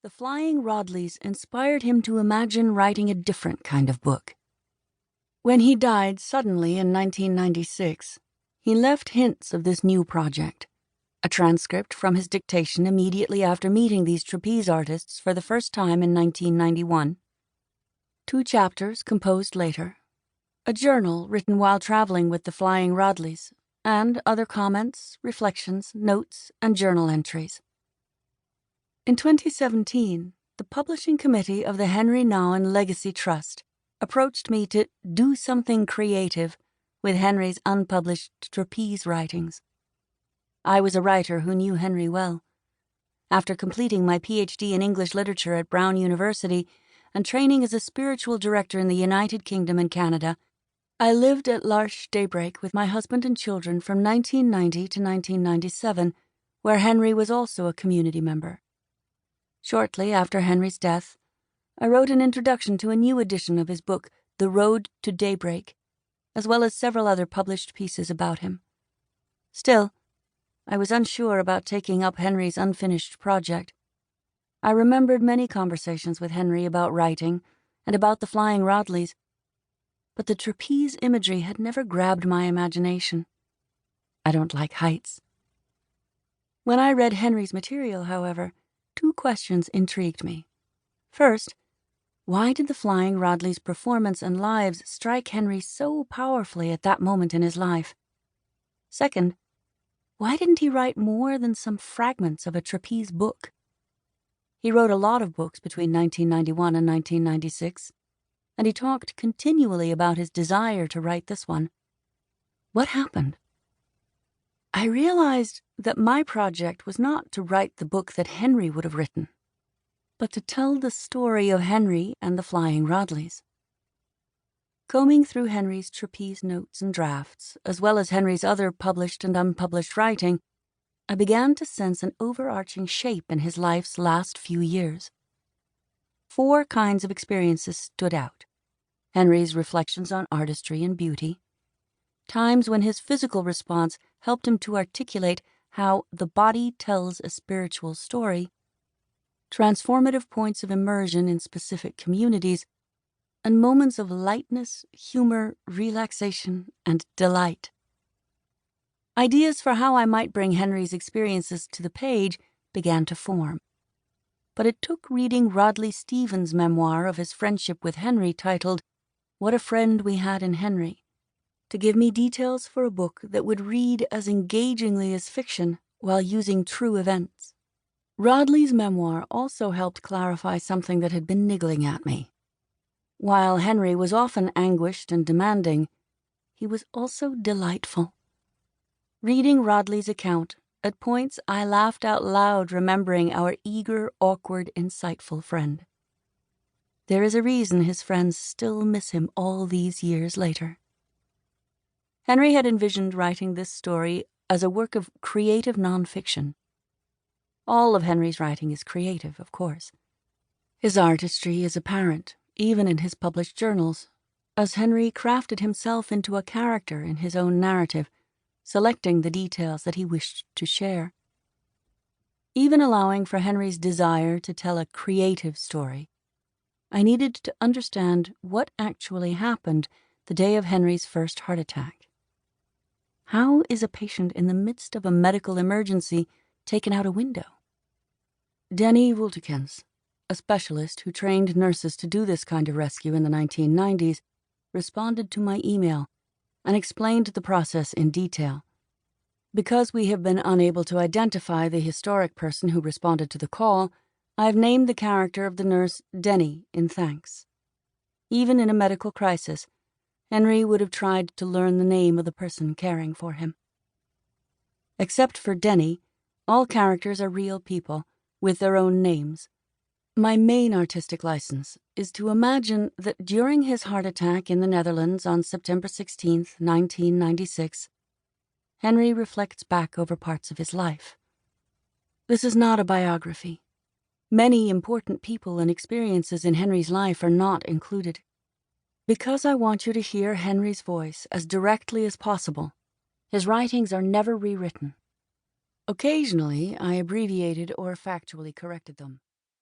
The flying Rodleys inspired him to imagine writing a different kind of book. When he died suddenly in 1996, he left hints of this new project, a transcript from his dictation immediately after meeting these trapeze artists for the first time in 1991, 2 chapters composed later, a journal written while traveling with the flying Rodleys, and other comments, reflections, notes, and journal entries. In 2017, the publishing committee of the Henri Nouwen Legacy Trust approached me to do something creative with Henri's unpublished trapeze writings. I was a writer who knew Henri well. After completing my PhD in English literature at Brown University and training as a spiritual director in the United Kingdom and Canada, I lived at L'Arche Daybreak with my husband and children from 1990 to 1997, where Henri was also a community member. Shortly after Henri's death, I wrote an introduction to a new edition of his book, The Road to Daybreak, as well as several other published pieces about him. Still, I was unsure about taking up Henri's unfinished project. I remembered many conversations with Henri about writing and about the flying Rodleys, but the trapeze imagery had never grabbed my imagination. I don't like heights. When I read Henri's material, however, 2 questions intrigued me. First, why did the flying Rodleys' performance and lives strike Henri so powerfully at that moment in his life? Second, why didn't he write more than some fragments of a trapeze book? He wrote a lot of books between 1991 and 1996, and he talked continually about his desire to write this one. What happened? I realized that my project was not to write the book that Henri would have written, but to tell the story of Henri and the flying Rodleys. Combing through Henri's trapeze notes and drafts, as well as Henri's other published and unpublished writing, I began to sense an overarching shape in his life's last few years. 4 kinds of experiences stood out: Henri's reflections on artistry and beauty, times when his physical response helped him to articulate how the body tells a spiritual story, transformative points of immersion in specific communities, and moments of lightness, humor, relaxation, and delight. Ideas for how I might bring Henri's experiences to the page began to form. But it took reading Rodley Stevens' memoir of his friendship with Henri titled What a Friend We Had in Henri to give me details for a book that would read as engagingly as fiction while using true events. Rodley's memoir also helped clarify something that had been niggling at me. While Henri was often anguished and demanding, he was also delightful. Reading Rodley's account, at points I laughed out loud remembering our eager, awkward, insightful friend. There is a reason his friends still miss him all these years later. Henri had envisioned writing this story as a work of creative nonfiction. All of Henri's writing is creative, of course. His artistry is apparent, even in his published journals, as Henri crafted himself into a character in his own narrative, selecting the details that he wished to share. Even allowing for Henri's desire to tell a creative story, I needed to understand what actually happened the day of Henri's first heart attack. How is a patient in the midst of a medical emergency taken out a window? Denny Wultekens, a specialist who trained nurses to do this kind of rescue in the 1990s, responded to my email and explained the process in detail. Because we have been unable to identify the historic person who responded to the call, I've named the character of the nurse Denny in thanks. Even in a medical crisis, Henri would have tried to learn the name of the person caring for him. Except for Denny, all characters are real people, with their own names. My main artistic license is to imagine that during his heart attack in the Netherlands on September 16, 1996, Henri reflects back over parts of his life. This is not a biography. Many important people and experiences in Henri's life are not included. Because I want you to hear Henri's voice as directly as possible, his writings are never rewritten. Occasionally, I abbreviated or factually corrected them.